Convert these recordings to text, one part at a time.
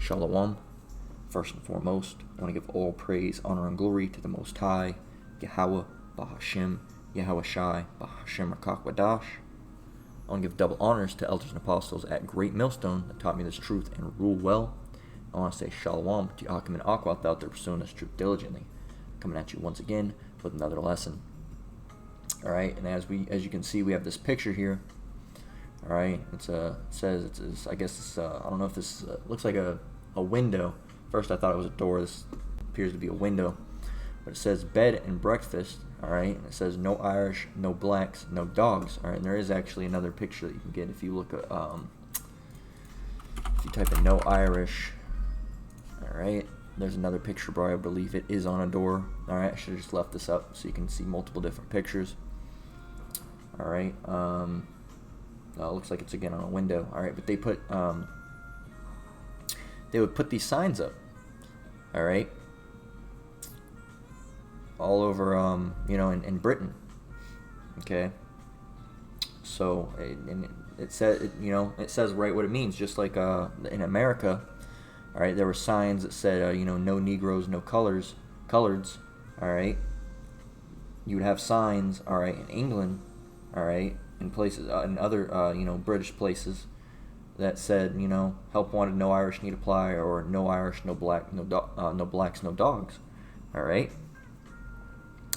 Shalom. First and foremost, I want to give all praise, honor, and glory to the Most High, Yahweh, Bahashim, Yahweh Shai, Bahashim Rakakwadash. I want to give double honors to elders and apostles at Great Millstone that taught me this truth and rule well. I want to say Shalom to Akim and Akwath out there pursuing this truth diligently. Coming at you once again with another lesson. Alright, and as you can see, we have this picture here. Alright, I don't know if this looks like a window. First I thought it was a door. This appears to be a window. But it says bed and breakfast. Alright, and it says no Irish, no blacks, no dogs. Alright, and there is actually another picture that you can get if you look at, if you type in no Irish. Alright, there's another picture, bro. I believe it is on a door. Alright, I should have just left this up so you can see multiple different pictures. Alright, it looks like it's again on a window. Alright, but they would put these signs up. Alright, all over, in Britain. Okay, so it says right what it means, just like in America. All right, there were signs that said no Negroes, no coloreds. All right, you would have signs. All right, in England. All right, in places in other British places that said help wanted, no Irish need apply, or no Irish, no black, no blacks, no dogs. All right.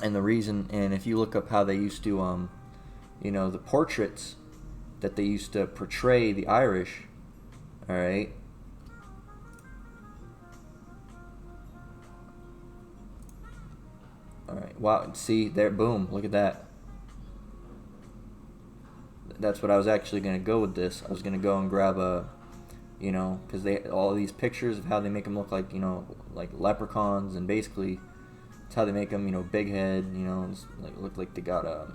And the reason, and if you look up how they used to, the portraits that they used to portray the Irish, all right, wow, see there, boom, look at that. That's what I was actually going to go with this. I was going to go and grab because all these pictures of how they make them look like, like leprechauns, and basically it's how they make them, big head, it's look like they got a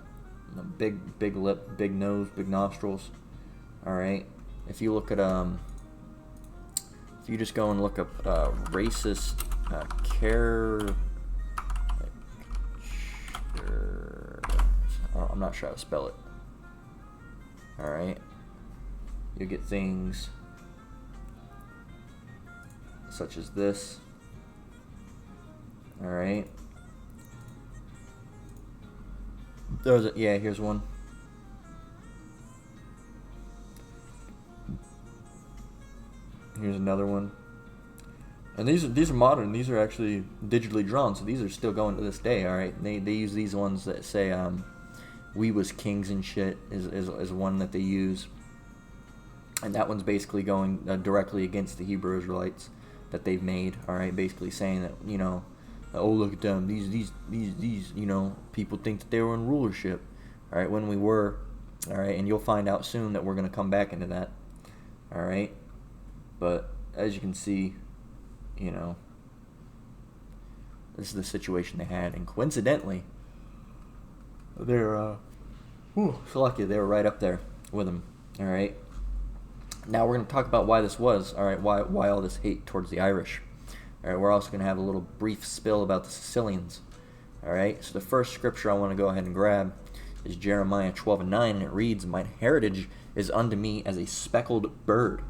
big lip, big nose, big nostrils. All right. If you look at if you just go and look up racist I'm not sure how to spell it. All right. You get things such as this. All right. Here's one. Here's another one. And these are modern. These are actually digitally drawn, so these are still going to this day. All right. They use these ones that say we was kings and shit is one that they use, and that one's basically going directly against the Hebrew Israelites that they've made. All right, basically saying that oh, look at them. These people think that they were in rulership. All right, when we were. All right, and you'll find out soon that we're going to come back into that. All right, but as you can see, this is the situation they had, and coincidentally, they're lucky they were right up there with them. All right. Now we're going to talk about why this was. All right, why all this hate towards the Irish. All right, we're also going to have a little brief spill about the Sicilians. All right, so the first scripture I want to go ahead and grab is Jeremiah 12:9, and it reads, "Mine heritage is unto me as a speckled bird.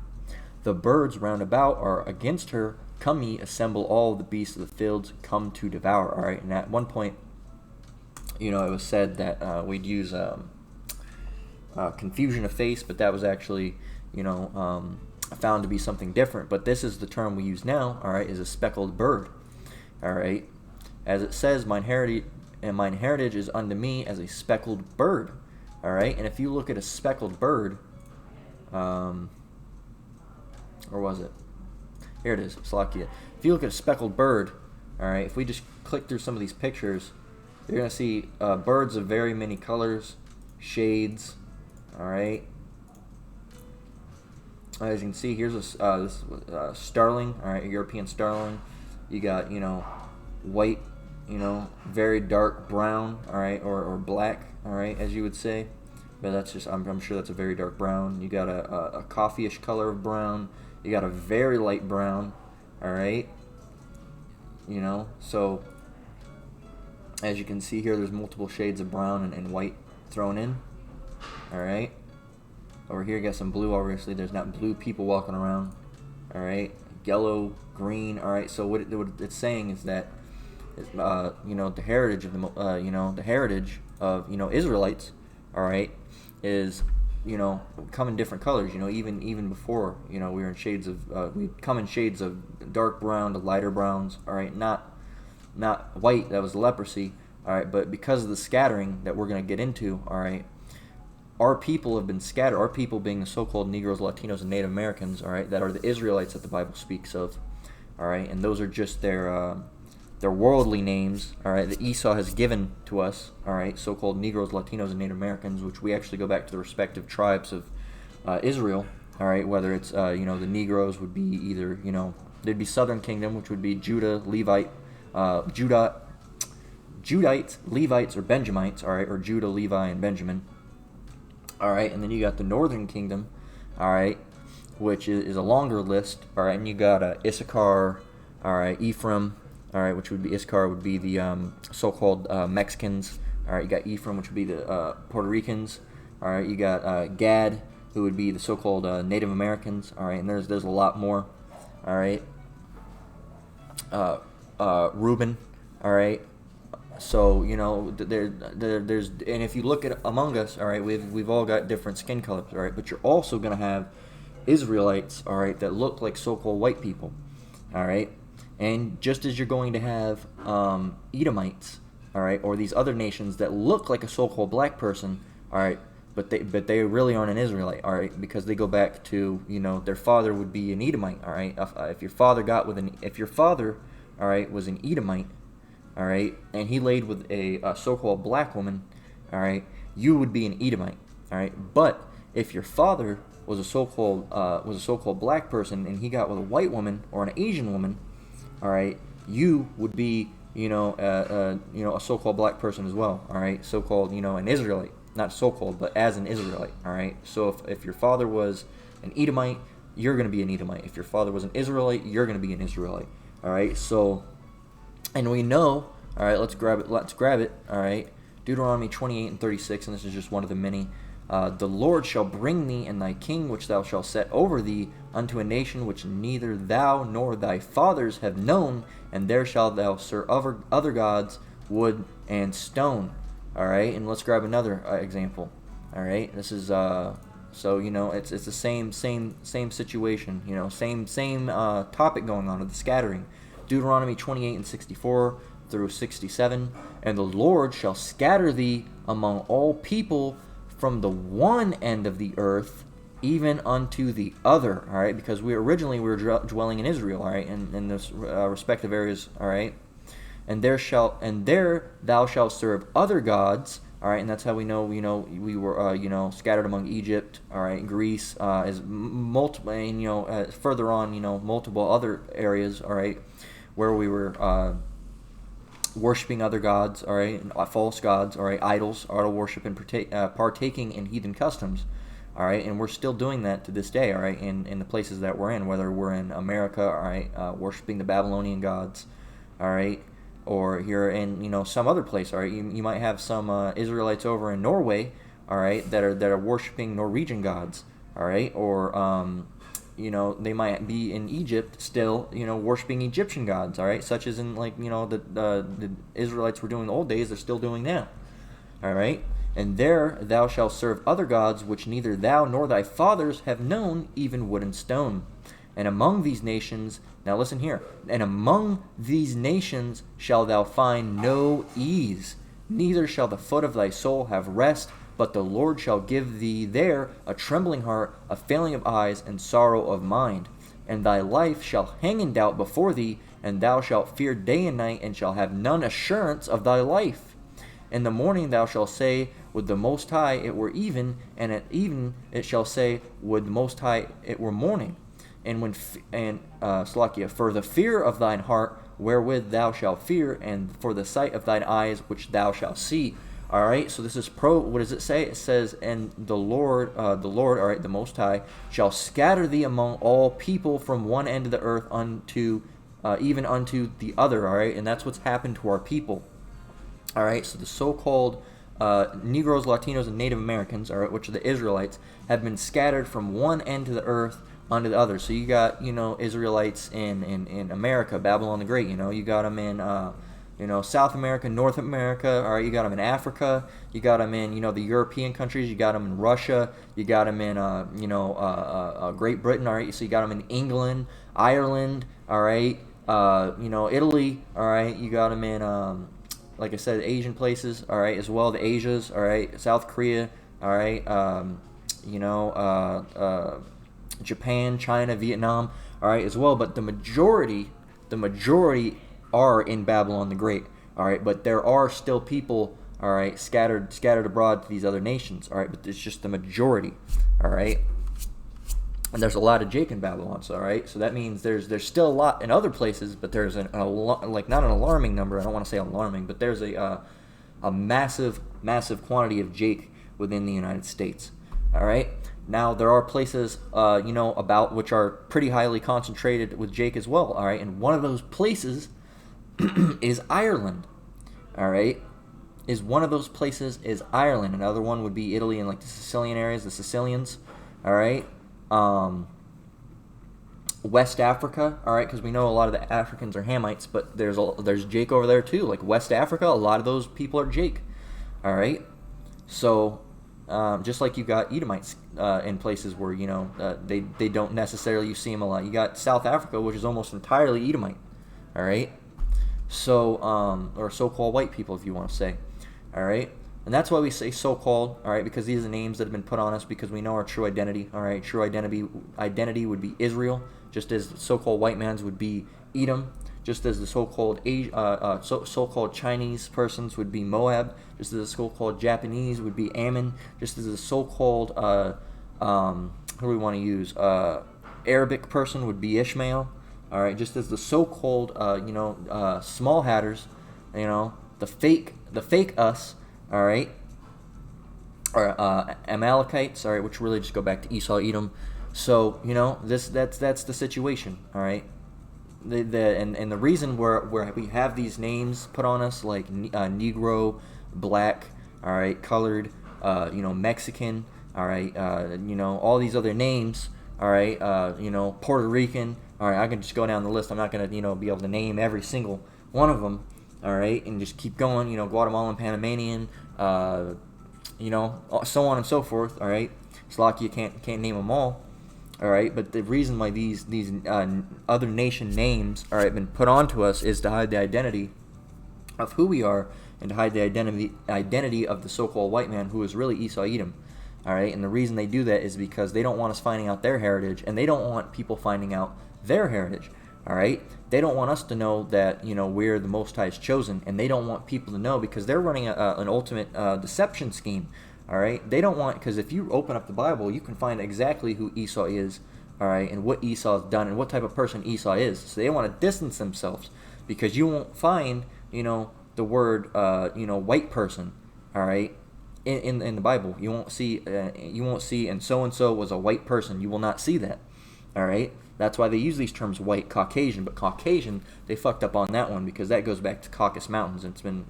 The birds round about are against her. Come ye, assemble all the beasts of the fields, come to devour." All right, and at one point, it was said that we'd use confusion of face, but that was actually, found to be something different. But this is the term we use now, all right, is a speckled bird. All right, as it says, mine heritage is unto me as a speckled bird. All right, and if you look at a speckled bird, or was it? Here it is, Slakia. If you look at a speckled bird, all right, if we just click through some of these pictures, you're going to see birds of very many colors, shades, all right. As you can see, here's this starling, all right, a European starling. You got, white, very dark brown, all right, or black, all right, as you would say. But that's just, I'm sure that's a very dark brown. You got a coffee-ish color of brown. You got a very light brown, all right. So as you can see here, there's multiple shades of brown and white thrown in. Alright. Over here, you got some blue, obviously. There's not blue people walking around. Alright. yellow, green. All right. So what it's saying is that, the heritage of the heritage of Israelites. All right, is come in different colors. Even before we were in shades of we come in shades of dark brown to lighter browns. All right, not white. That was leprosy. All right, but because of the scattering that we're going to get into, all right, our people have been scattered. Our people being the so-called Negroes, Latinos, and Native Americans, all right, that are the Israelites that the Bible speaks of, all right, and those are just their worldly names, all right, that Esau has given to us, all right, so-called Negroes, Latinos, and Native Americans, which we actually go back to the respective tribes of Israel, all right, whether it's the Negroes would be either there'd be Southern Kingdom, which would be Judah, Levite, Judites, Levites, or Benjamites, all right, or Judah, Levi, and Benjamin. All right, and then you got the Northern Kingdom, all right, which is a longer list, all right, and you got Issachar, all right, Ephraim, all right, which would be Issachar would be the so-called Mexicans, all right, you got Ephraim, which would be the Puerto Ricans, all right, you got Gad, who would be the so-called Native Americans, all right, and there's a lot more, all right, Reuben, all right. So there's and if you look at among us, all right, we've all got different skin colors, all right, but you're also gonna have Israelites, all right, that look like so-called white people, all right, and just as you're going to have Edomites, all right, or these other nations that look like a so-called black person, all right, but they really aren't an Israelite, all right, because they go back to their father would be an Edomite, all right. If your father, all right, was an Edomite, all right, and he laid with a so-called black woman, all right, you would be an Edomite, all right. But if your father was a so-called black person and he got with a white woman or an Asian woman, all right, you would be a so-called black person as well, all right, so-called an Israelite, not so-called, but as an Israelite, all right. So if your father was an Edomite, you're going to be an Edomite. If your father was an Israelite, you're going to be an Israelite, all right. So. And we know, all right, let's grab it, all right, Deuteronomy 28:36, and this is just one of the many. The Lord shall bring thee and thy king, which thou shalt set over thee, unto a nation which neither thou nor thy fathers have known, and there shalt thou serve other gods, wood and stone, all right. And let's grab another example, all right. This is so it's the same situation, same topic going on with the scattering. Deuteronomy 28:64 through 67, and the Lord shall scatter thee among all people from the one end of the earth even unto the other, all right, because we were dwelling in Israel, all right, in those respective areas, all right, and there thou shalt serve other gods, all right, and that's how we know we were scattered among Egypt, all right, Greece, as multiple, and further on, multiple other areas, all right, where we were worshiping other gods, all right, false gods, all right, idols, idol worship, and partaking in heathen customs, all right, and we're still doing that to this day, all right, in the places that we're in, whether we're in America, all right, worshiping the Babylonian gods, all right, or here in some other place, all right, you might have some Israelites over in Norway, all right, that are worshiping Norwegian gods, all right, or they might be in Egypt still, worshiping Egyptian gods, all right, such as in the Israelites were doing in the old days, they're still doing now, all right. And there thou shalt serve other gods which neither thou nor thy fathers have known, even wood and stone. And among these nations, now listen here, and among these nations shalt thou find no ease, neither shall the foot of thy soul have rest, but the Lord shall give thee there a trembling heart, a failing of eyes, and sorrow of mind. And thy life shall hang in doubt before thee, and thou shalt fear day and night, and shall have none assurance of thy life. In the morning thou shalt say, would the Most High it were even, and at even it shall say, would the Most High it were morning. And for the fear of thine heart, wherewith thou shalt fear, and for the sight of thine eyes, which thou shalt see. All right, so this is what does it say? It says, and the Lord, all right, the Most High, shall scatter thee among all people from one end of the earth unto, even unto the other, all right, and that's what's happened to our people. All right, so the so-called Negroes, Latinos, and Native Americans, all right, which are the Israelites, have been scattered from one end of the earth unto the others. So you got, Israelites in America, Babylon the Great. You got them in South America, North America. All right, you got them in Africa. You got them in the European countries. You got them in Russia. You got them in Great Britain. All right, so you got them in England, Ireland. All right, Italy. All right, you got them in like I said, Asian places. All right, as well the Asias. All right, South Korea. All right, Japan, China, Vietnam. All right, as well. But the majority are in Babylon the Great. All right, but there are still people, all right, scattered abroad to these other nations. All right, but it's just the majority. All right, and there's a lot of Jake in Babylon. So all right, so that means there's still a lot in other places, but there's not an alarming number. I don't want to say alarming, but there's a massive quantity of Jake within the United States. All right. Now there are places, about which are pretty highly concentrated with Jake as well. All right, and one of those places is Ireland. All right, one of those places is Ireland. Another one would be Italy and like the Sicilian areas, the Sicilians. All right, West Africa. All right, because we know a lot of the Africans are Hamites, but there's Jake over there too. Like West Africa, a lot of those people are Jake. All right, so. Just like you got Edomites in places where they don't necessarily you see them a lot. You got South Africa, which is almost entirely Edomite. All right, so or so-called white people, if you want to say. All right, and that's why we say so-called. All right, because these are the names that have been put on us because we know our true identity. All right, true identity would be Israel, just as the so-called white man's would be Edom. Just as the so-called so-called Chinese persons would be Moab, just as the so-called Japanese would be Ammon, just as the so-called who do we want to use Arabic person would be Ishmael. All right, just as the so-called small hatters, the fake us, all right, or Amalekites, all right, which really just go back to Esau, Edom. So that's the situation, all right. And the reason where we have these names put on us like Negro, Black, all right, Colored, Mexican, all right, all these other names, all right, Puerto Rican, all right, I can just go down the list. I'm not gonna be able to name every single one of them, all right, and just keep going. Guatemalan, Panamanian, so on and so forth, all right. Slovakia can't name them all. All right, but the reason why these other nation names been put onto us is to hide the identity of who we are and to hide the identity of the so-called white man who is really Esau Edom. All right, and the reason they do that is because they don't want us finding out their heritage, and they don't want people finding out their heritage. All right, they don't want us to know that we're the Most High's chosen, and they don't want people to know because they're running an ultimate deception scheme. All right, they don't want, because if you open up the Bible, you can find exactly who Esau is, all right, and what Esau's done and what type of person Esau is. So they want to distance themselves because you won't find, the word, white person, all right, in the Bible. You won't see, and so was a white person. You will not see that, all right. That's why they use these terms white, Caucasian, but Caucasian, they fucked up on that one because that goes back to Caucasus Mountains. It's been,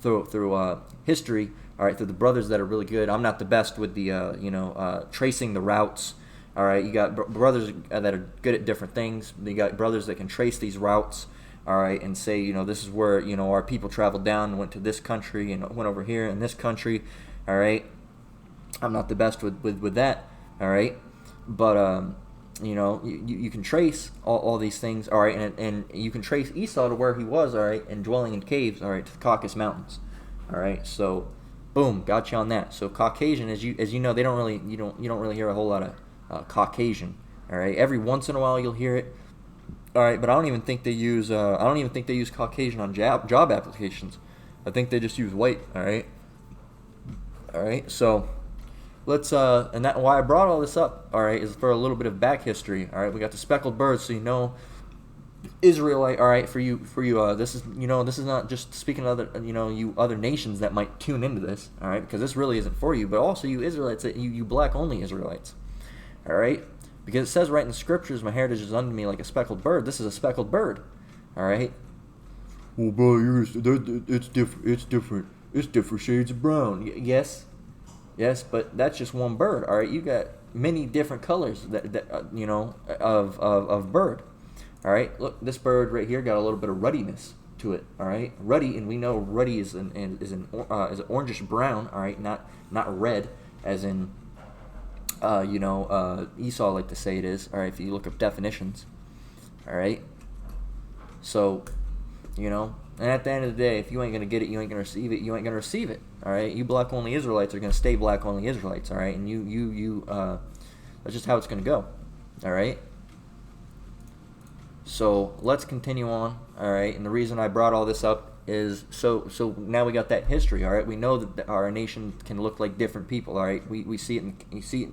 through history. All right, through the brothers that are really good. I'm not the best with the tracing the routes. All right, you got brothers that are good at different things. You got brothers that can trace these routes. All right, and say this is where our people traveled down and went to this country and went over here in this country. All right, I'm not the best with that. All right, but you can trace all these things. All right, and you can trace Esau to where he was. All right, and dwelling in caves. All right, to the Caucasus Mountains. All right, so. Boom, got you on that. So Caucasian, as you know, they don't really you don't really hear a whole lot of Caucasian. All right, every once in a while you'll hear it. All right, but I don't even think they use Caucasian on job applications. I think they just use white. All right. So let's and that why I brought all this up. All right, is for a little bit of back history. All right, we got the speckled birds, so Israelite, all right, for you, this is not just speaking of other, you other nations that might tune into this, all right, because this really isn't for you, but also you Israelites, you black only Israelites, all right, because it says right in the scriptures, my heritage is unto me like a speckled bird. This is a speckled bird, all right. Well, bro, it's different. It's different shades of brown. Yes, but that's just one bird, all right. You got many different colors of bird. All right, look, this bird right here got a little bit of ruddiness to it. All right, ruddy, and we know ruddy is an orangish brown. All right, not red, as in Esau like to say it is. All right, if you look up definitions. All right, so and at the end of the day, if you ain't gonna get it, you ain't gonna receive it. You ain't gonna receive it. All right, you black only Israelites are gonna stay black only Israelites. All right, and that's just how it's gonna go. All right. So let's continue on. All right, and the reason I brought all this up is so now we got that history. All right, we know that our nation can look like different people. All right, we see it, and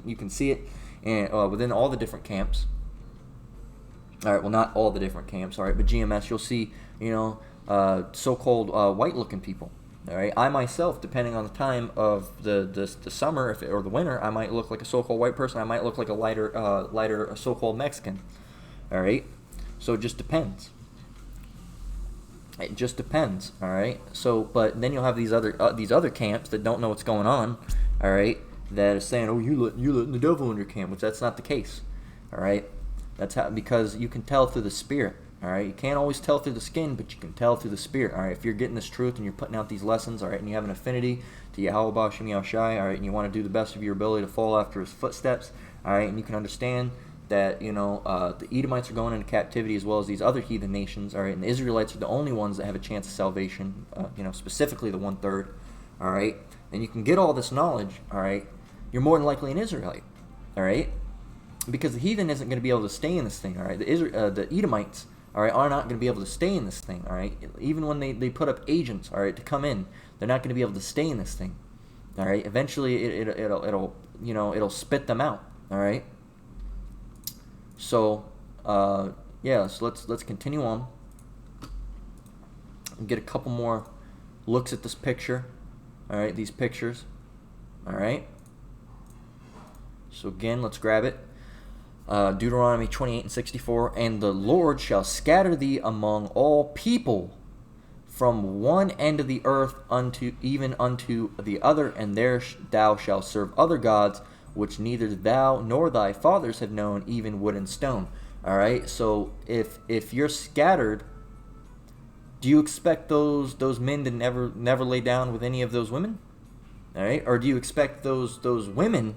you can see it, and within all the different camps. All right, well, not all the different camps. All right, but GMS, you'll see so-called white-looking people. All right, I myself, depending on the time of the summer or the winter, I might look like a so-called white person. I might look like a lighter so-called Mexican. All right, so it just depends. It just depends. All right. So, but then you'll have these other camps that don't know what's going on. All right, that are saying, "Oh, you letting the devil in your camp," which that's not the case. All right, that's how, because you can tell through the spirit. All right, you can't always tell through the skin, but you can tell through the spirit. All right, if you're getting this truth and you're putting out these lessons, all right, and you have an affinity to Yahweh Shem Yahushai, all right, and you want to do the best of your ability to follow after his footsteps, all right, and you can understand that the Edomites are going into captivity as well as these other heathen nations, all right, and the Israelites are the only ones that have a chance of salvation, specifically the 1/3, all right, and you can get all this knowledge, all right, you're more than likely an Israelite, all right, because the heathen isn't going to be able to stay in this thing, all right, the Edomites, all right, are not going to be able to stay in this thing, all right, even when they put up agents, all right, to come in, they're not going to be able to stay in this thing, all right, eventually it'll spit them out, all right. So, so let's continue on and get a couple more looks at this picture. All right, these pictures. All right. So again, let's grab it. Deuteronomy 28:64, and the Lord shall scatter thee among all people from one end of the earth unto the other, and there thou shalt serve other gods, which neither thou nor thy fathers have known, even wood and stone. All right. So if you're scattered, do you expect those men to never lay down with any of those women? All right. Or do you expect those women,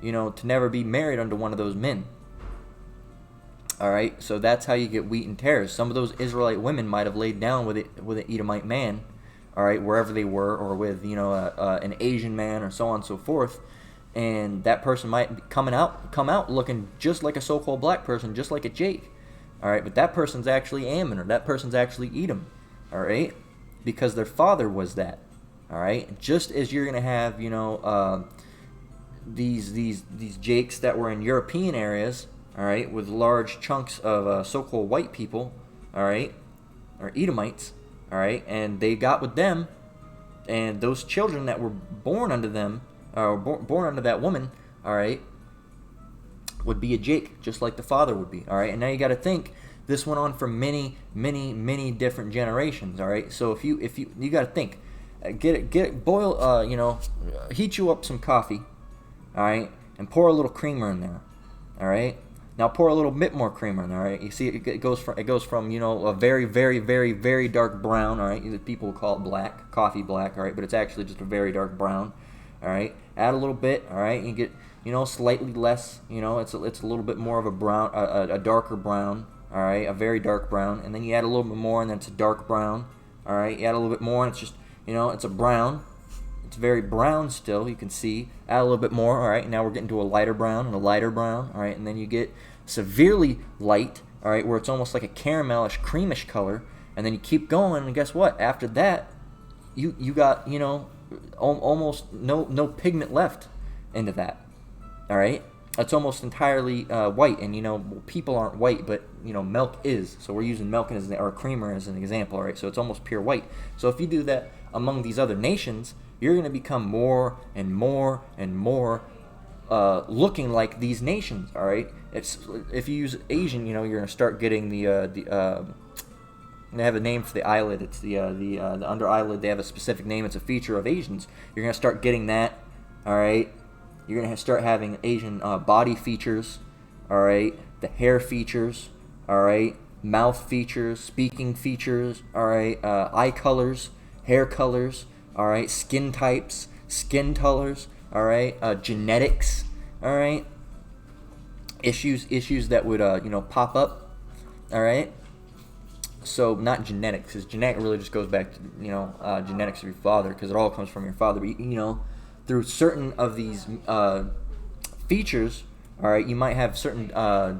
to never be married unto one of those men? All right. So that's how you get wheat and tares. Some of those Israelite women might have laid down with an Edomite man, all right, wherever they were, or with an Asian man, or so on and so forth. And that person might come out looking just like a so-called black person, just like a Jake, all right. But that person's actually Ammon, or that person's actually Edom, all right, because their father was that, all right. Just as you're gonna have, these Jakes that were in European areas, all right, with large chunks of so-called white people, all right, or Edomites, all right, and they got with them, and those children that were born unto them. Born under that woman, all right, would be a Jake, just like the father would be, all right. And now you got to think, this went on for many, many, many different generations, all right. So if you got to think, boil, heat you up some coffee, all right, and pour a little creamer in there, all right. Now pour a little bit more creamer in there, all right. You see, it goes from a very, very, very, very dark brown, all right. People will call it black, coffee black, all right, but it's actually just a very dark brown. All right, add a little bit. All right, you get slightly less. It's a little bit more of a brown, a darker brown. All right, a very dark brown, and then you add a little bit more, and then it's a dark brown. All right, you add a little bit more, and it's just it's a brown. It's very brown still. You can see. Add a little bit more. All right, now we're getting to a lighter brown and a lighter brown. All right, and then you get severely light. All right, where it's almost like a caramelish, creamish color, and then you keep going, and guess what? After that, you got almost no pigment left into that. All right, it's almost entirely white, and people aren't white, but milk is. So we're using milk or creamer as an example. All right, so it's almost pure white. So if you do that among these other nations, you're going to become more and more and more looking like these nations. All right, if you use Asian, you're going to start getting they have a name for the eyelid. It's the under eyelid. They have a specific name. It's a feature of Asians. You're gonna start getting that, all right. You're going to start having Asian body features, all right? The hair features, all right? Mouth features, speaking features, all right? Eye colors, hair colors, all right? Skin types, skin colors, all right? Genetics, all right? Issues that would, pop up, all right? So not genetics, because genetic really just goes back to, genetics of your father, because it all comes from your father. But, through certain of these features, all right, you might have certain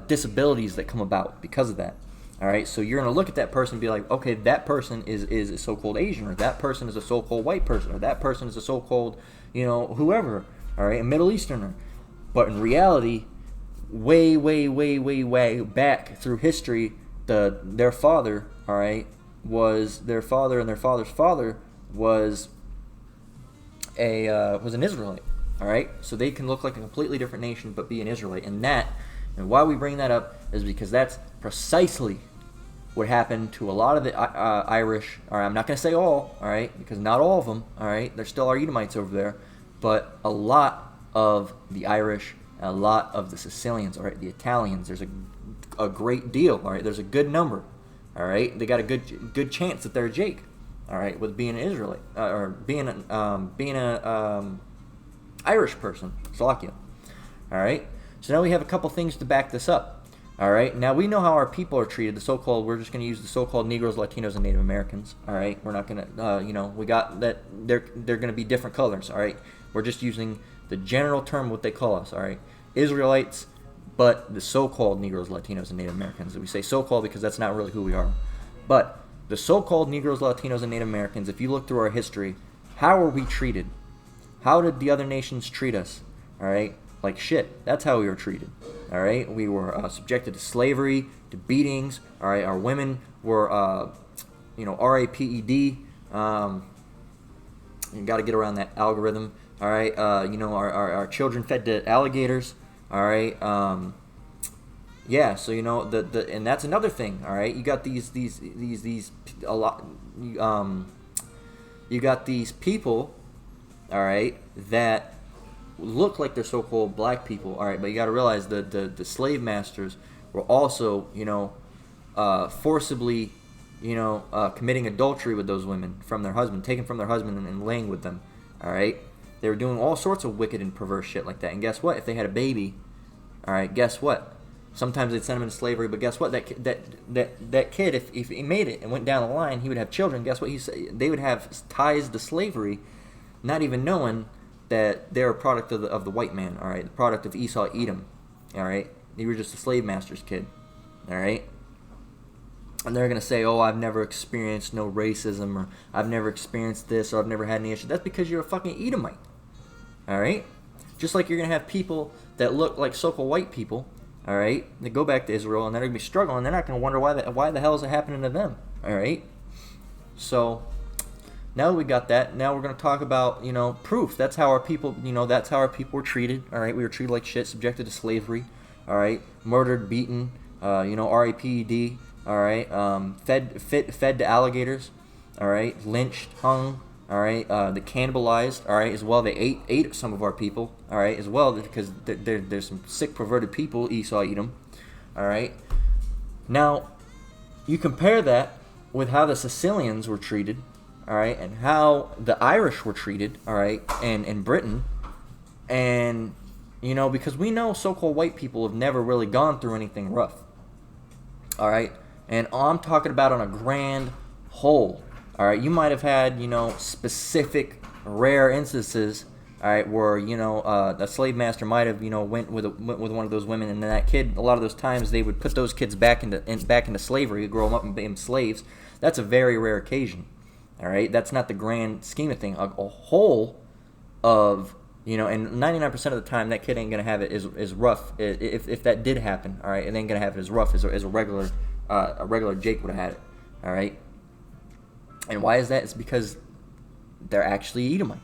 disabilities that come about because of that. All right, so you're going to look at that person and be like, okay, that person is a so-called Asian, or that person is a so-called white person, or that person is a so-called, whoever, all right, a Middle Easterner. But in reality, way, way, way, way, way back through history, their father, all right, was their father, and their father's father was an Israelite. All right, so they can look like a completely different nation, but be an Israelite. And why we bring that up is because that's precisely what happened to a lot of the Irish. All right, I'm not going to say all right, because not all of them. All right, there still are Edomites over there, but a lot of the Irish, a lot of the Sicilians, all right, the Italians. There's a great deal. All right, there's a good number. All right, they got a good chance that they're Jake. All right, with being an Israelite or being a Irish person, Slovakia. All right, so now we have a couple things to back this up. All right, now we know how our people are treated. We're just going to use the so-called Negroes, Latinos, and Native Americans. All right, we're not going to, we got that they're going to be different colors. All right, we're just using the general term what they call us. All right, Israelites, but the so-called Negroes, Latinos, and Native Americans. We say so-called because that's not really who we are. But the so-called Negroes, Latinos, and Native Americans, if you look through our history, how are we treated? How did the other nations treat us? All right, like shit. That's how we were treated. All right, we were subjected to slavery, to beatings. All right, our women were, RAPED. You got to get around that algorithm. All right, our children fed to alligators. All right, yeah. So and that's another thing. All right, you got these a lot. You got these people. All right, that look like they're so-called black people. All right, but you got to realize the slave masters were also forcibly committing adultery with those women from their husband, taken from their husband and laying with them. All right, they were doing all sorts of wicked and perverse shit like that. And guess what? If they had a baby, all right, guess what? Sometimes they'd send him into slavery, but guess what? That kid, if he made it and went down the line, he would have children. Guess what? They would have ties to slavery, not even knowing that they're a product of the white man. All right, the product of Esau, Edom. All right, they were just a slave master's kid. All right, and they're gonna say, "Oh, I've never experienced no racism, or I've never experienced this, or I've never had any issue." That's because you're a fucking Edomite. All right, just like you're gonna have people that look like so-called white people. All right, they go back to Israel and they're gonna be struggling. They're not gonna wonder why the hell is it happening to them. All right, so now that we got that, now we're gonna talk about proof. That's how our people that's how our people were treated. All right, we were treated like shit, subjected to slavery. All right, murdered, beaten. RAPED. All right, fed to alligators. All right, lynched, hung. All right, they cannibalized. All right, as well they ate some of our people. All right, as well because there's some sick perverted people. Esau, Edom. All right, now you compare that with how the Sicilians were treated. All right, and how the Irish were treated. All right, and in Britain, and because we know so-called white people have never really gone through anything rough. All right, and I'm talking about on a grand whole. All right, you might have had specific rare instances. All right, where a slave master might have went with one of those women, and then that kid, a lot of those times they would put those kids back into slavery, grow them up and become slaves. That's a very rare occasion. All right, that's not the grand scheme of thing. A whole of and 99% of the time that kid ain't gonna have it as rough. If that did happen, all right, it ain't gonna have it as rough as a regular Jake would have had it. All right. And why is that? It's because they're actually Edomite.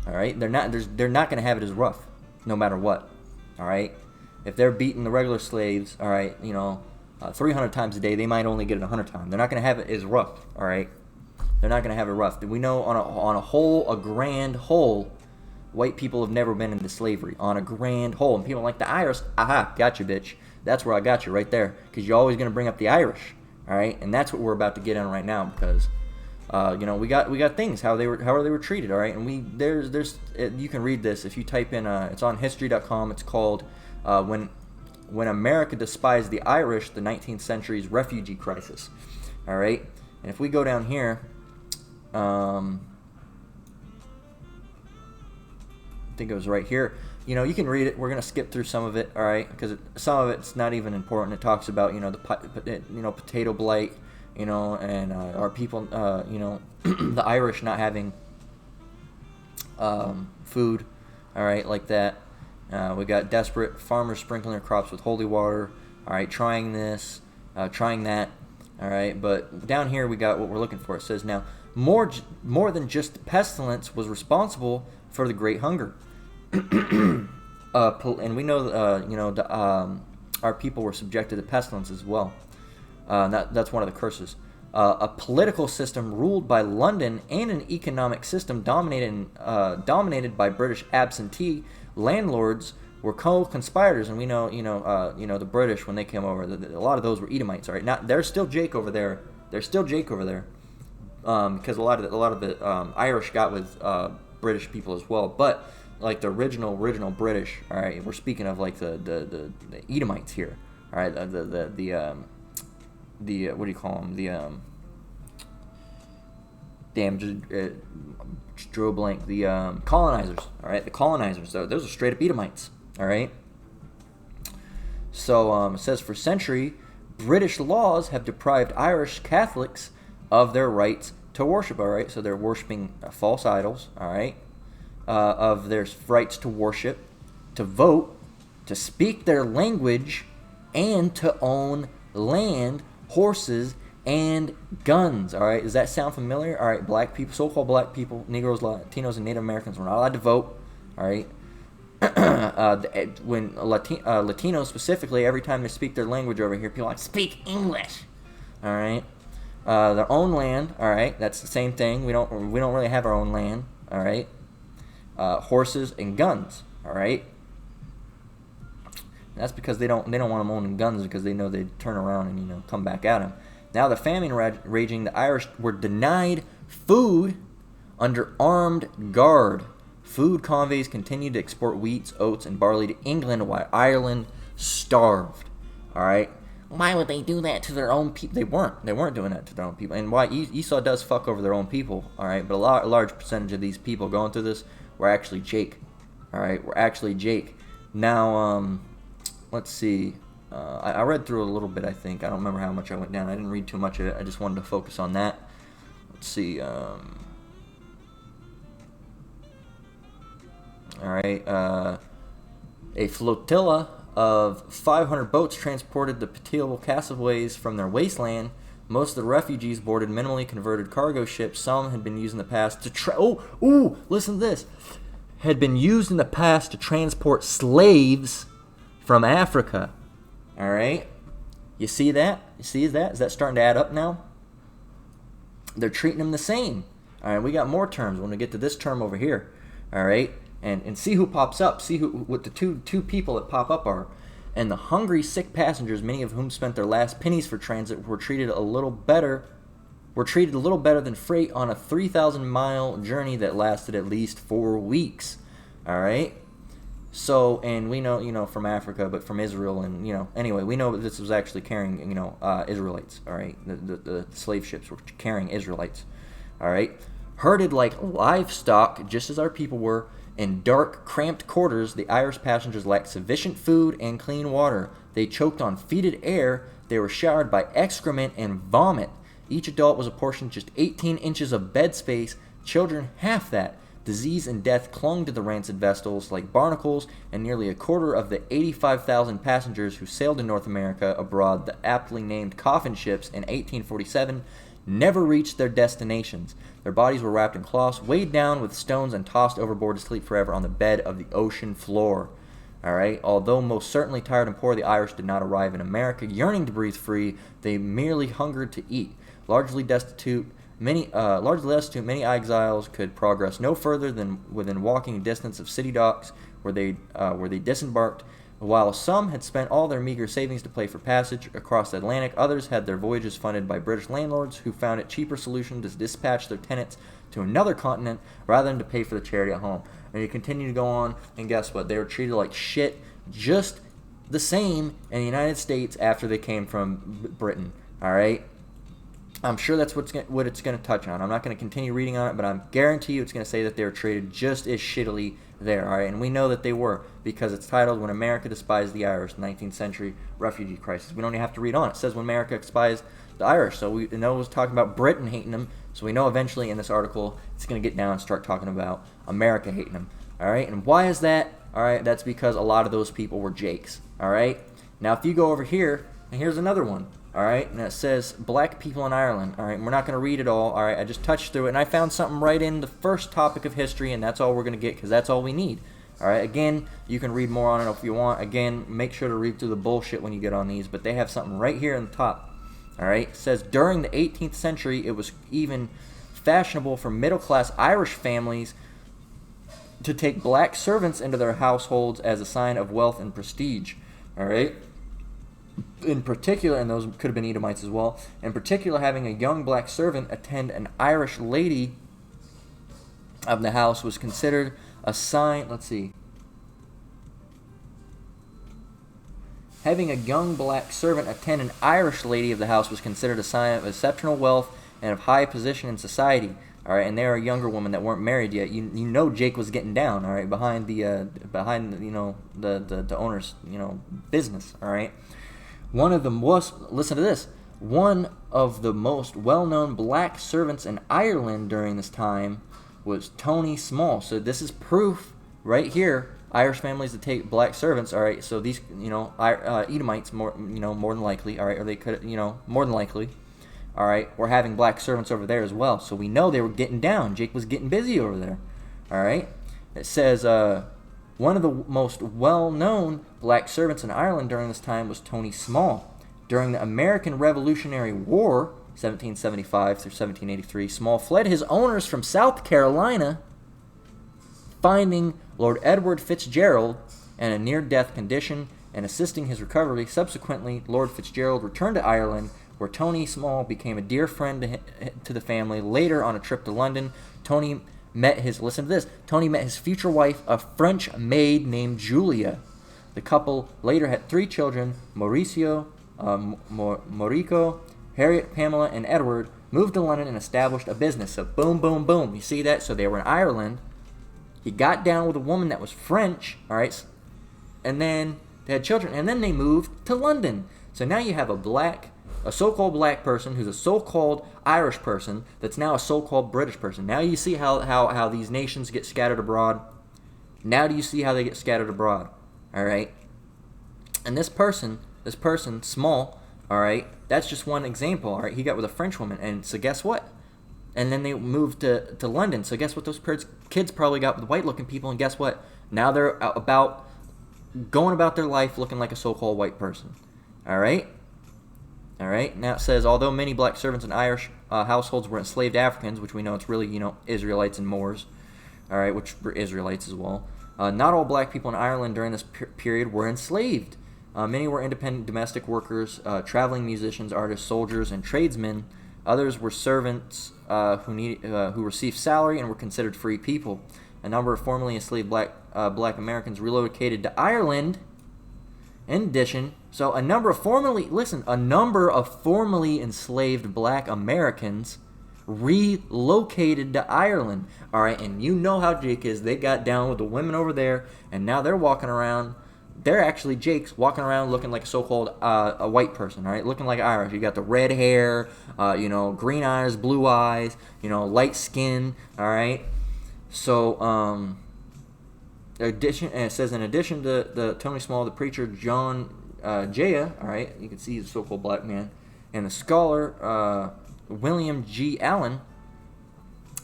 All right, they're not going to have it as rough, no matter what. All right, if they're beating the regular slaves, all right, 300 times a day, they might only get it 100 times. They're not going to have it as rough. All right, they're not going to have it rough. We know on a whole, a grand whole, White people have never been into slavery on a grand whole. And people are like, the Irish, aha, got you, bitch. That's where I got you right there, because you're always going to bring up the Irish, all right? And that's what we're about to get on right now, because we got things how they were treated, all right? And there's you can read this if you type in it's on history.com. It's called when America despised the Irish, the 19th century's refugee crisis, all right? And if we go down here, I think it was right here. You can read it. We're gonna skip through some of it, all right? Because some of it's not even important. It talks about the potato blight, and our people, the Irish not having food, all right, like that. We got desperate farmers sprinkling their crops with holy water, all right, trying this, trying that, all right. But down here we got what we're looking for. It says now more than just pestilence was responsible for the Great Hunger. And we know, our people were subjected to pestilence as well. That's one of the curses. A political system ruled by London and an economic system dominated by British absentee landlords were co-conspirators. And we know, the British, when they came over, a lot of those were Edomites. All right, now there's still Jake over there. Because a lot of the Irish got with British people as well, but like the original British, all right, we're speaking of like the Edomites here, all right, the what do you call them, just drew a blank, the colonizers, all right, the colonizers, those are straight up Edomites, all right. So it says, for century, British laws have deprived Irish Catholics of their rights to worship, all right, so they're worshiping false idols, all right, of their rights to worship, to vote, to speak their language, and to own land, horses, and guns. All right, does that sound familiar? All right, black people, so-called black people, Negroes, Latinos, and Native Americans were not allowed to vote. All right, when Latinos specifically, every time they speak their language over here, people are like, speak English. All right, their own land. All right, that's the same thing. We don't really have our own land. All right. Horses and guns, all right. And that's because they don't want them owning guns, because they know they'd turn around and come back at them. Now the famine raging, the Irish were denied food under armed guard. Food convoys continued to export wheat, oats, and barley to England while Ireland starved. All right. Why would they do that to their own people? They weren't doing that to their own people. And why Esau does fuck over their own people, all right. But a large percentage of these people going through this were actually Jake, all right. We're actually Jake. Now, let's see. I read through a little bit. I think I don't remember how much I went down. I didn't read too much of it. I just wanted to focus on that. Let's see. All right. A flotilla of 500 boats transported the pitiable castaways from their wasteland. Most of the refugees boarded minimally converted cargo ships. Some had been used in the past to listen to this. Had been used in the past to transport slaves from Africa. All right, you see that? Is that starting to add up now? They're treating them the same. All right, we got more terms when we get to this term over here. All right. And see who pops up. See what the two people that pop up are. And the hungry, sick passengers, many of whom spent their last pennies for transit, were treated a little better than freight on a 3,000-mile journey that lasted at least 4 weeks. All right. So, and we know, from Africa, but from Israel, and anyway, we know that this was actually carrying, Israelites. All right. The slave ships were carrying Israelites. All right. Herded like livestock, just as our people were. In dark, cramped quarters, the Irish passengers lacked sufficient food and clean water. They choked on fetid air. They were showered by excrement and vomit. Each adult was apportioned just 18 inches of bed space, children half that. Disease and death clung to the rancid vessels like barnacles, and nearly a quarter of the 85,000 passengers who sailed in North America abroad, the aptly named coffin ships, in 1847, never reached their destinations. Their bodies were wrapped in cloths, weighed down with stones, and tossed overboard to sleep forever on the bed of the ocean floor. All right. Although most certainly tired and poor, the Irish did not arrive in America yearning to breathe free. They merely hungered to eat. Largely destitute, largely destitute, many exiles could progress no further than within walking distance of city docks, where they disembarked. While some had spent all their meager savings to pay for passage across the Atlantic, others had their voyages funded by British landlords who found it cheaper solution to dispatch their tenants to another continent rather than to pay for the charity at home. And you continue to go on, and guess what? They were treated like shit, just the same in the United States after they came from Britain. All right. I'm sure that's what it's going to touch on. I'm not going to continue reading on it, but I guarantee you it's going to say that they were treated just as shittily there, all right? And we know that they were, because it's titled When America Despised the Irish, 19th Century Refugee Crisis. We don't even have to read on. It says When America Despised the Irish. So we know it was talking about Britain hating them, so we know eventually in this article it's going to get down and start talking about America hating them, all right? And why is that? All right, that's because a lot of those people were Jakes, all right? Now, if you go over here, and here's another one. All right, and it says black people in Ireland. All right, and we're not going to read it all. All right, I just touched through it, and I found something right in the first topic of history, and that's all we're going to get because that's all we need. All right, again, you can read more on it if you want. Again, make sure to read through the bullshit when you get on these, but they have something right here in the top. All right, it says during the 18th century, it was even fashionable for middle-class Irish families to take black servants into their households as a sign of wealth and prestige. All right. In particular, and those could have been Edomites as well, in particular, having a young black servant attend an Irish lady of the house was considered a sign, Having a young black servant attend an Irish lady of the house was considered a sign of exceptional wealth and of high position in society. All right, and they are a younger woman that weren't married yet. You know Jake was getting down, all right, behind the owner's business, all right. One of the most well-known black servants in Ireland during this time was Tony Small. So this is proof right here. Irish families that take black servants. All right. So these, Edomites more than likely. All right. Or they could, more than likely. All right. Were having black servants over there as well. So we know they were getting down. Jake was getting busy over there. All right. It says, one of the most well-known black servants in Ireland during this time was Tony Small. During the American Revolutionary War, 1775 through 1783, Small fled his owners from South Carolina, finding Lord Edward Fitzgerald in a near-death condition and assisting his recovery. Subsequently, Lord Fitzgerald returned to Ireland, where Tony Small became a dear friend to the family. Later, on a trip to London, Tony met his future wife, a French maid named Julia. The couple later had 3 children: Mauricio, Morico, Harriet, Pamela, and Edward. Moved to London and established a business. So boom, boom, boom. You see that? So they were in Ireland. He got down with a woman that was French, all right, and then they had children, and then they moved to London. So now you have a so-called black person who's a so-called Irish person that's now a so-called British person. Now you see how these nations get scattered abroad. Now do you see how they get scattered abroad? All right. And this person, Small, all right, that's just one example. All right, he got with a French woman, and so guess what? And then they moved to London. So guess what? Those kids probably got with white-looking people, and guess what? Now they're going about their life looking like a so-called white person. All right. All right. Now it says, although many black servants in Irish households were enslaved Africans, which we know it's really, Israelites and Moors, all right, which were Israelites as well. Not all black people in Ireland during this period were enslaved. Many were independent domestic workers, traveling musicians, artists, soldiers, and tradesmen. Others were servants who received salary and were considered free people. A number of formerly enslaved black Americans relocated to Ireland. In addition, so a number of formerly enslaved black Americans relocated to Ireland. All right, and you know how Jake is. They got down with the women over there, and now they're walking around. They're actually Jake's walking around looking like a so-called a white person, all right? Looking like Irish. You got the red hair, green eyes, blue eyes, light skin, all right? So, it says in addition to the Tony Small, the preacher John Jaya, all right? You can see he's a so-called black man, and the scholar William G. Allen.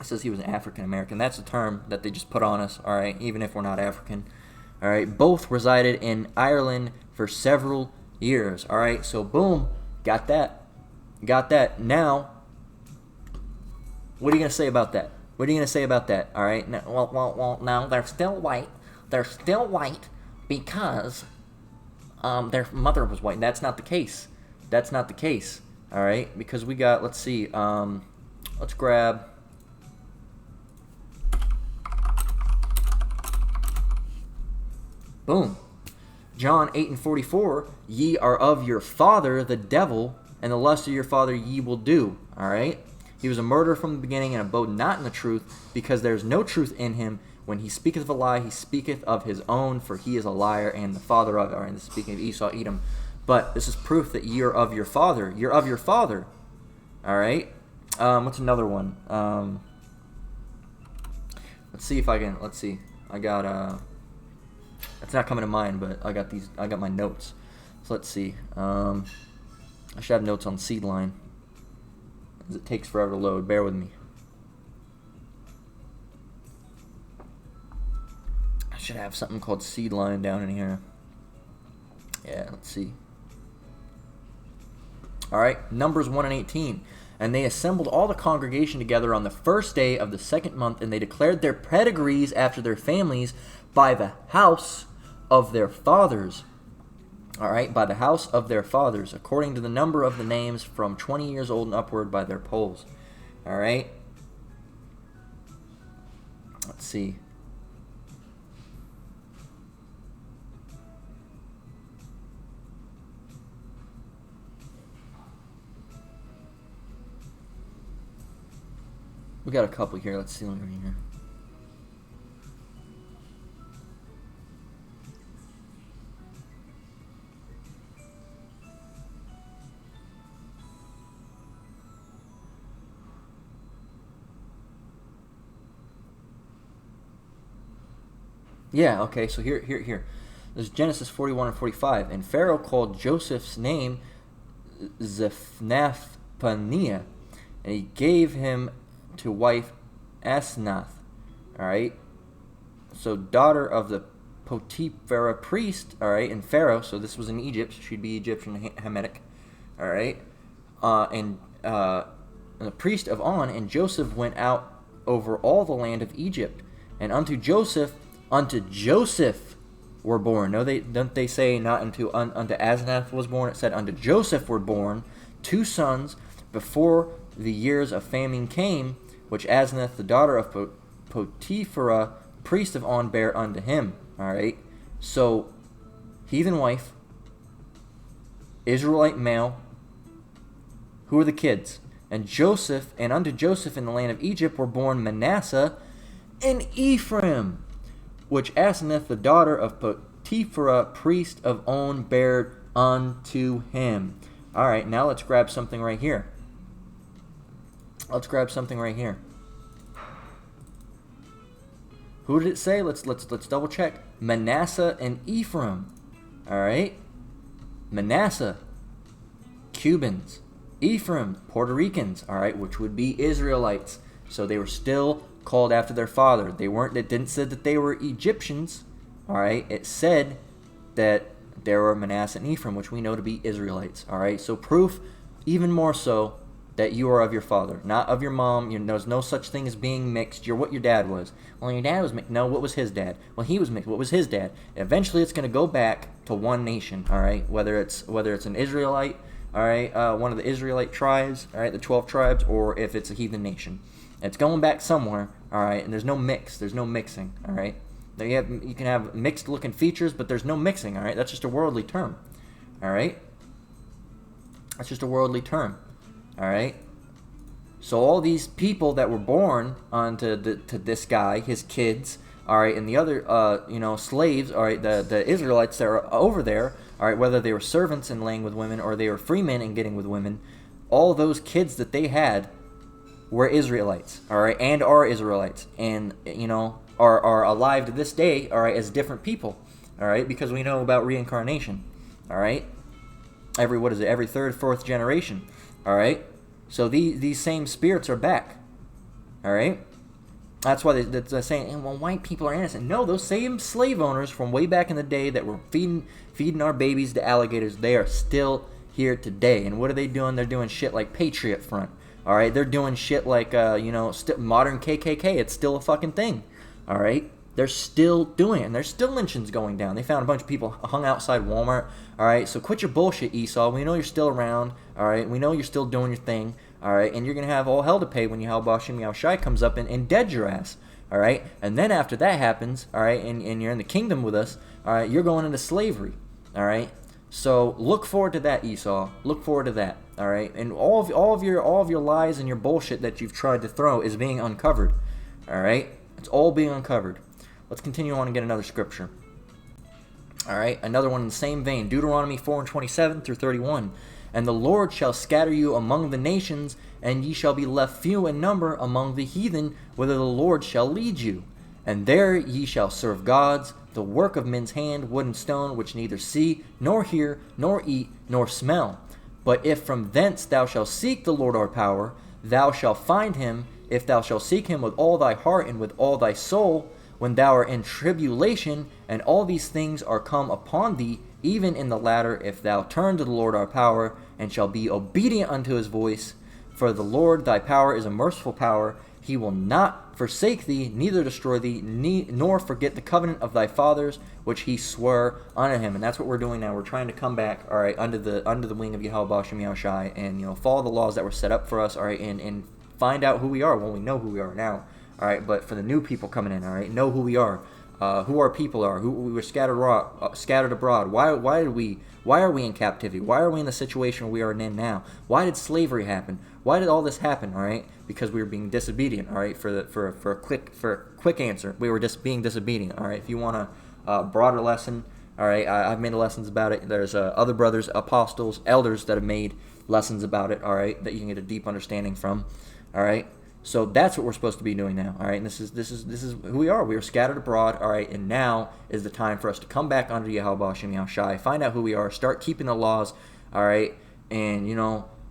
Says he was an African American. That's a term that they just put on us, all right? Even if we're not African. All right, both resided in Ireland for several years. All right, so boom, got that. Now, What are you gonna say about that? What are you gonna say about that? All right. Now, well, now they're still white. They're still white because their mother was white. That's not the case. That's not the case. All right. Because we got. Let's see. Let's grab. Boom. John 8:44. Ye are of your father the devil, and the lust of your father ye will do. All right. He was a murderer from the beginning, and abode not in the truth, because there is no truth in him. When he speaketh of a lie, he speaketh of his own, for he is a liar and the father of it. All right, this is speaking of Esau, Edom. But this is proof that ye are of your father. You're of your father. All right. What's another one? Let's see if I can. Let's see. I got. It's not coming to mind, but I got these. I got my notes. So let's see. I should have notes on seed line. It takes forever to load. Bear with me. I should have something called seed line down in here. Yeah, let's see. All right, Numbers 1 and 18. And they assembled all the congregation together on the first day of the second month, and they declared their pedigrees after their families by the house of their fathers. All right, by the house of their fathers, according to the number of the names from 20 years old and upward by their polls. All right. Let's see. We got a couple here. Let's see what we here. Yeah, okay, so here. There's Genesis 41 and 45. And Pharaoh called Joseph's name Zephnath-Paneah, and he gave him to wife Asnath. All right? So daughter of the Potiphar priest, all right, and Pharaoh, so this was in Egypt, so she'd be Egyptian Hamitic. All right? And the priest of On, and Joseph went out over all the land of Egypt, and unto Joseph were born. No, don't they say not unto Asnath was born? It said unto Joseph were born 2 sons before the years of famine came, which Asnath, the daughter of Potiphar, priest of On, bare unto him. All right. So, heathen wife, Israelite male. Who are the kids? And Joseph, and unto Joseph in the land of Egypt were born Manasseh and Ephraim, which Asenath, the daughter of Potiphar, priest of On, bare unto him. All right, now let's grab something right here. Who did it say? Let's double check. Manasseh and Ephraim. All right. Manasseh, Cubans. Ephraim, Puerto Ricans. All right, which would be Israelites. So they were still called after their father. They weren't. It didn't say that they were Egyptians. All right. It said that there were Manasseh and Ephraim, which we know to be Israelites. All right. So proof, even more so, that you are of your father, not of your mom. There's no such thing as being mixed. You're what your dad was. Well, your dad was mixed. No, what was his dad? Well, he was mixed. What was his dad? Eventually, it's going to go back to one nation. All right. Whether it's an Israelite, all right, one of the Israelite tribes, all right, the 12 tribes, or if it's a heathen nation. It's going back somewhere, all right, and there's no mix. There's no mixing, all right. You can have mixed-looking features, but there's no mixing, all right. That's just a worldly term, all right. That's just a worldly term, all right. So all these people that were born onto to this guy, his kids, all right, and the other, slaves, all right, the Israelites that are over there, all right, whether they were servants and laying with women or they were free men and getting with women, all those kids that they had were Israelites, all right, and are Israelites, and are alive to this day, all right, as different people, all right, because we know about reincarnation, all right, every third, fourth generation, all right, so these same spirits are back, all right. That's why they're saying, well, white people are innocent. No, those same slave owners from way back in the day that were feeding our babies to alligators, they are still here today. And what are they doing? They're doing shit like Patriot Front. All right, they're doing shit like modern KKK. It's still a fucking thing. All right, they're still doing it, and there's still lynchings going down. They found a bunch of people hung outside Walmart. All right, so quit your bullshit, Esau. We know you're still around. All right, we know you're still doing your thing. All right, and you're gonna have all hell to pay when Yahweh Shem Yahushai comes up and dead your ass. All right, and then after that happens, all right, and you're in the kingdom with us. All right, you're going into slavery. All right, so look forward to that, Esau. Look forward to that. All right, and all of your lies and your bullshit that you've tried to throw is being uncovered. All right, it's all being uncovered. Let's continue on and get another scripture. All right, another one in the same vein, Deuteronomy 4:27 through 31. And the Lord shall scatter you among the nations, and ye shall be left few in number among the heathen, whither the Lord shall lead you. And there ye shall serve gods, the work of men's hand, wood and stone, which neither see, nor hear, nor eat, nor smell. But if from thence thou shalt seek the Lord our power, thou shalt find him, if thou shalt seek him with all thy heart and with all thy soul, when thou art in tribulation, and all these things are come upon thee, even in the latter, if thou turn to the Lord our power, and shall be obedient unto his voice. For the Lord thy power is a merciful power. He will not forsake thee, neither destroy thee, nor forget the covenant of thy fathers, which he swore unto him. And that's what we're doing now. We're trying to come back, all right, under the wing of Yahweh Shem Yahushai, and follow the laws that were set up for us, all right, and find out who we are when we know who we are now. All right, but for the new people coming in, all right, know who we are, who our people are, who we were scattered abroad. Why are we in captivity? Why are we in the situation we are in now? Why did slavery happen? Why did all this happen? All right, because we were being disobedient. All right, for a quick answer, we were just being disobedient. All right, if you want a broader lesson, all right, I've made lessons about it. There's other brothers, apostles, elders that have made lessons about it. All right, that you can get a deep understanding from. All right. So that's what we're supposed to be doing now, all right? And this is who we are. We are scattered abroad, all right? And now is the time for us to come back under Yahweh Shem Yahushai, find out who we are, start keeping the laws, all right? And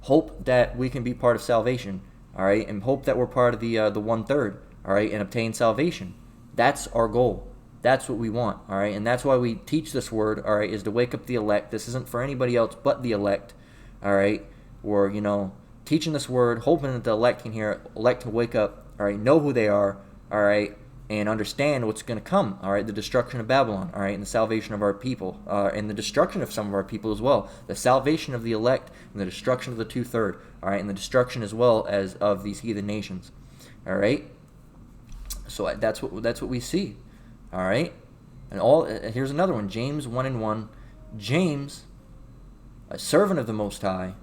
hope that we can be part of salvation, all right? And hope that we're part of the 1/3, all right? And obtain salvation. That's our goal. That's what we want, all right? And that's why we teach this word, all right? Is to wake up the elect. This isn't for anybody else but the elect, all right? Or teaching this word, hoping that the elect can hear it, elect to wake up, all right, know who they are, all right, and understand what's going to come, all right, the destruction of Babylon, all right, and the salvation of our people, and the destruction of some of our people as well, the salvation of the elect, and the destruction of the 2/3, all right, and the destruction as well as of these heathen nations, all right. So that's what we see, all right, and here's another one, James 1:1, James, a servant of the Most High,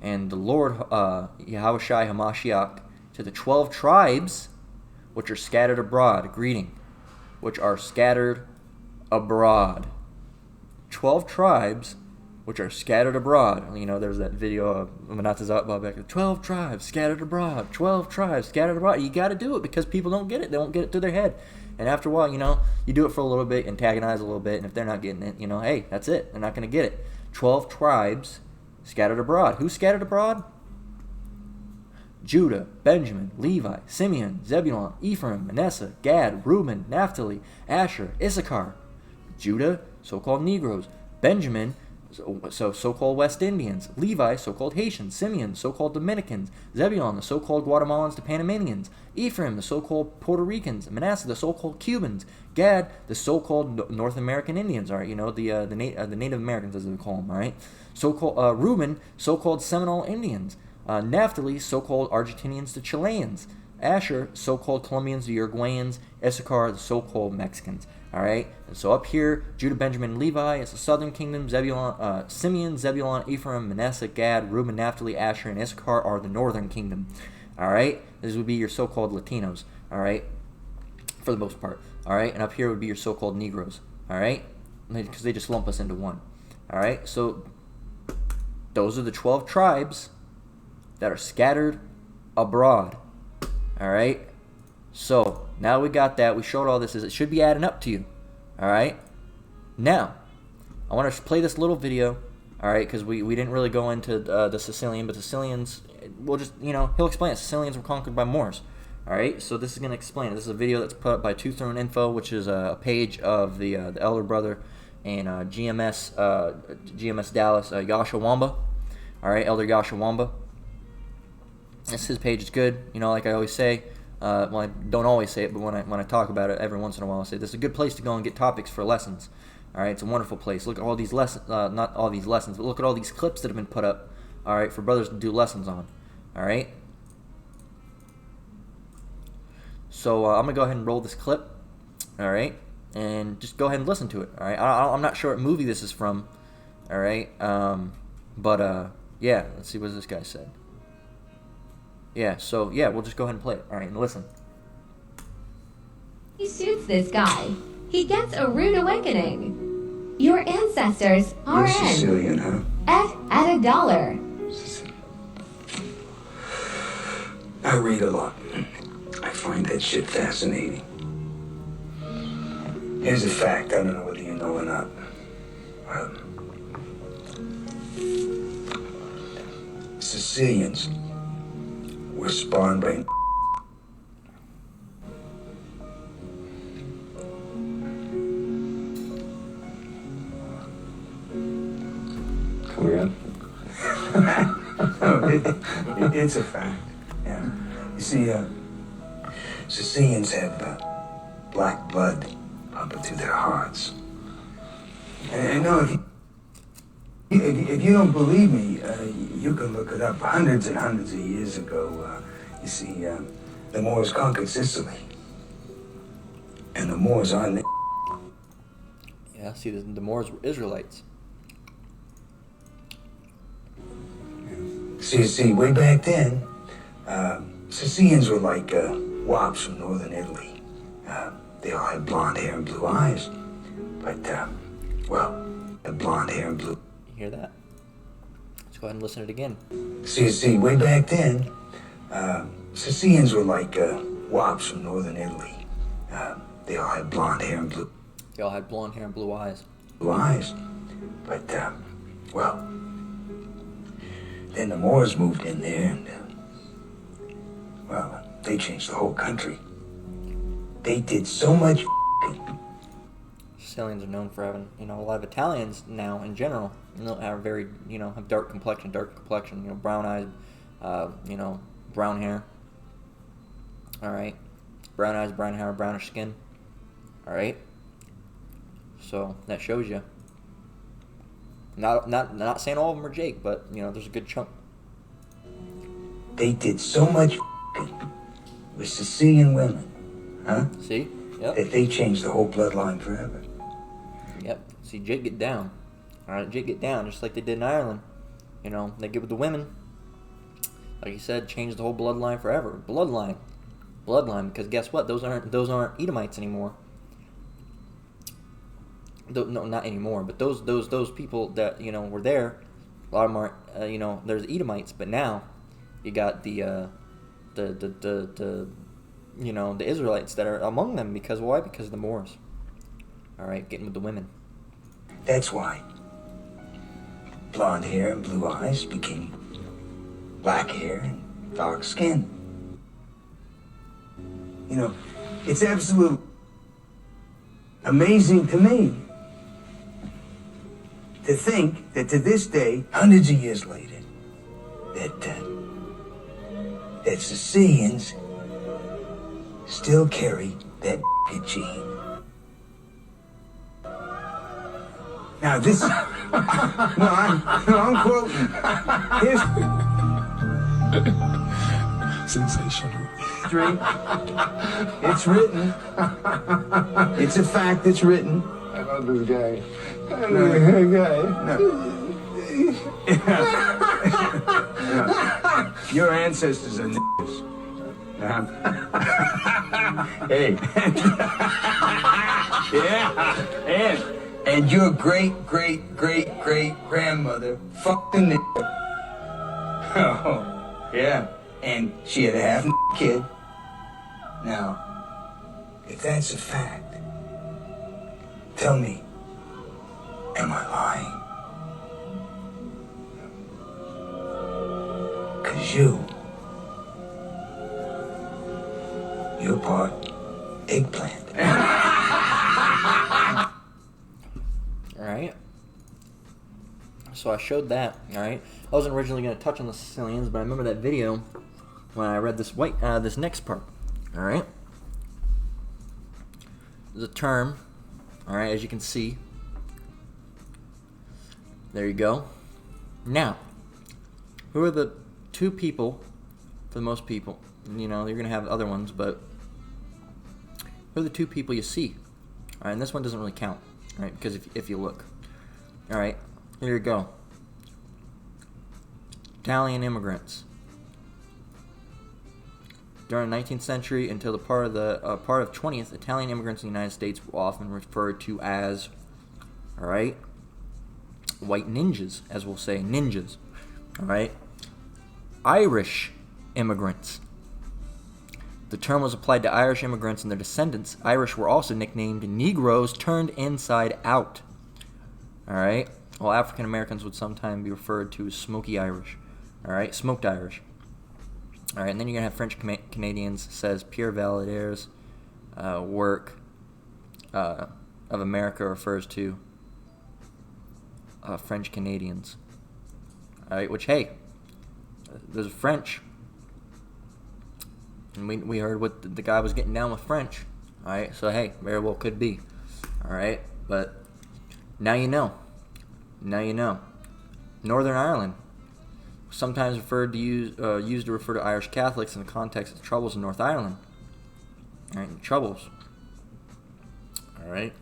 and the Lord Yahushai HaMashiach, to the 12 tribes which are scattered abroad. Greeting, which are scattered abroad. 12 tribes which are scattered abroad. There's that video of Manatazat Babek, 12 tribes scattered abroad. 12 tribes scattered abroad. You got to do it because people don't get it. They won't get it through their head. And after a while, you do it for a little bit, antagonize a little bit, and if they're not getting it, hey, that's it. They're not going to get it. 12 tribes scattered abroad. Who's scattered abroad? Judah, Benjamin, Levi, Simeon, Zebulun, Ephraim, Manasseh, Gad, Reuben, Naphtali, Asher, Issachar. Judah, so-called Negroes. Benjamin, so-called West Indians. Levi, so-called Haitians. Simeon, so-called Dominicans. Zebulun, the so-called Guatemalans to Panamanians. Ephraim, the so-called Puerto Ricans. Manasseh, the so-called Cubans. Gad, the so-called North American Indians. All right, the Native Americans as they call them. All right. So-called Reuben, so-called Seminole Indians. Naphtali, so-called Argentinians to Chileans. Asher, so-called Colombians to Uruguayans. Issachar, the so-called Mexicans. All right. And so up here, Judah, Benjamin, Levi is the southern kingdom. Simeon, Zebulun, Ephraim, Manasseh, Gad, Reuben, Naphtali, Asher, and Issachar are the northern kingdom. All right. This would be your so-called Latinos. All right. For the most part. All right. And up here would be your so-called Negroes. All right. Because they just lump us into one. All right. So those are the 12 tribes that are scattered abroad. All right. So now we got that. We showed all this. It should be adding up to you. All right. Now, I want to play this little video. All right, because we didn't really go into the Sicilian, but the Sicilians, we'll just, he'll explain it. Sicilians were conquered by Moors. All right, so this is going to explain it. This is a video that's put up by Two Throne Info, which is a page of the elder brother and GMS Dallas, Yasha Wamba. All right, Elder Yasha Wamba. His page is good. You know, like I always say. Well, I don't always say it, but when I talk about it every once in a while, I say this is a good place to go and get topics for lessons. All right, it's a wonderful place. Look at all these lessons, not all these lessons, but look at all these clips that have been put up. All right, for brothers to do lessons on. All right. So I'm gonna go ahead and roll this clip. All right, and just go ahead and listen to it. All right. I'm not sure what movie this is from. All right. But yeah, let's see what this guy said. Yeah, so, yeah, we'll just go ahead and play it. All right, and listen. He shoots this guy. He gets a rude awakening. Your ancestors are You're Sicilian, huh? at $1. I read a lot. I find that shit fascinating. Here's a fact. I don't know whether you know or not. Sicilians were spawned by... Come again? It's a fact. Yeah. You see, Sicilians have black blood pumping through their hearts. And I know if you don't believe me, you can look it up. Hundreds and hundreds of years ago, you see, the Moors conquered Sicily. And the Moors aren't... Yeah, see, the Moors were Israelites. See, way back then, Sicilians were like wops from northern Italy. They all had blonde hair and blue eyes. But, well, had blonde hair and blue... You hear that? Let's go ahead and listen to it again. See, way back then, Sicilians were like wops from northern Italy. They all had blonde hair and blue... They all had blonde hair and blue eyes. Blue eyes. But, well... Then the Moors moved in there and, well, they changed the whole country. They did so much Sicilians are known for having, a lot of Italians now in general, are very, have dark complexion, brown eyes, brown hair. All right. Brown eyes, brown hair, brownish skin. All right. So that shows you. Not saying all of them are Jake, but there's a good chunk. They did so much with Sicilian women, huh? See? Yep. That they changed the whole bloodline forever. Yep. See, Jake get down. All right, Jake get down, just like they did in Ireland. They get with the women. Like you said, change the whole bloodline forever. Bloodline, because guess what? Those aren't Edomites anymore. No, not anymore. But those people that were there, a lot of them aren't. There's Edomites, but now you got the Israelites that are among them. Because why? Because of the Moors. All right, getting with the women. That's why blonde hair and blue eyes became black hair and dark skin. It's absolutely amazing to me to think that to this day, hundreds of years later, that Sicilians still carry that gene. Now this, I'm quoting. Here's sensational. It's written. It's a fact. It's written. I love this guy. No. Your ancestors are n***s. Hey. Yeah. And your great-great-great-great-grandmother fucked a n***. Oh, yeah. And she had a half kid. Now, if that's a fact, tell me, am I lying? 'Cause you're part eggplant. All right. So I showed that. All right. I wasn't originally going to touch on the Sicilians, but I remember that video when I read this this next part. All right. There's a term. All right, as you can see. There you go. Now, who are the two people? For most people, you're gonna have other ones, but who are the two people you see? All right, and this one doesn't really count, right? Because if you look, all right, here you go. Italian immigrants. During the 19th century until the part of 20th, Italian immigrants in the United States were often referred to as, all right, white ninjas, as we'll say, ninjas. All right, Irish immigrants. The term was applied to Irish immigrants and their descendants. Irish were also nicknamed Negroes turned inside out. All right, while African Americans would sometimes be referred to as smoky Irish. All right, smoked Irish. All right, and then you're gonna have French Canadians. Says Pierre Valadaire's work of America refers to French Canadians. All right, which, hey, there's a French, and we heard what the guy was getting down with French. All right, so hey, very well could be. All right, but now you know. Now you know. Northern Ireland, sometimes used to refer to Irish Catholics in the context of the Troubles in North Ireland. All right, the Troubles. All right.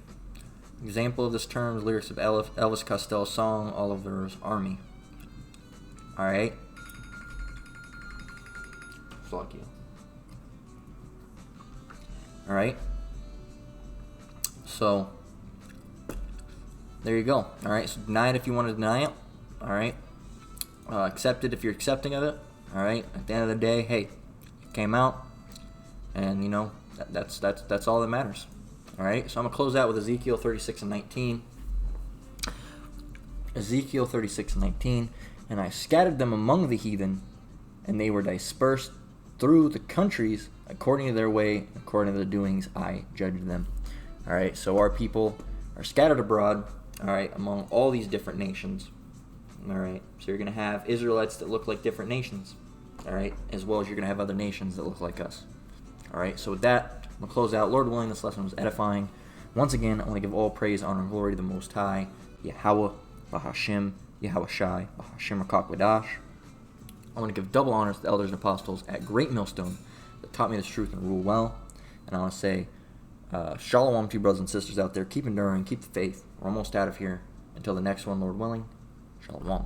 Example of this term is lyrics of Elvis Costello's song Oliver's Army. All right. Fuck you. All right. So there you go. All right. So deny it if you want to deny it. All right. Accept it if you're accepting of it. All right. At the end of the day, hey, it came out, and that's all that matters. All right. So I'm gonna close out with Ezekiel 36:19. Ezekiel 36:19, and I scattered them among the heathen, and they were dispersed through the countries according to their way, according to their doings, I judged them. All right. So our people are scattered abroad. All right, among all these different nations. All right, so you're going to have Israelites that look like different nations, all right, as well as you're going to have other nations that look like us. All right, so with that, I'm going to close out. Lord willing, this lesson was edifying. Once again, I want to give all praise, honor, and glory to the Most High, Yahweh, Bahashim, Yahweh Shai, Bahashim Rakakwadash. I want to give double honors to the elders and apostles at Great Millstone that taught me this truth and rule well. And I want to say, shalom to you brothers and sisters out there. Keep enduring, keep the faith. We're almost out of here. Until the next one, Lord willing. Shalom.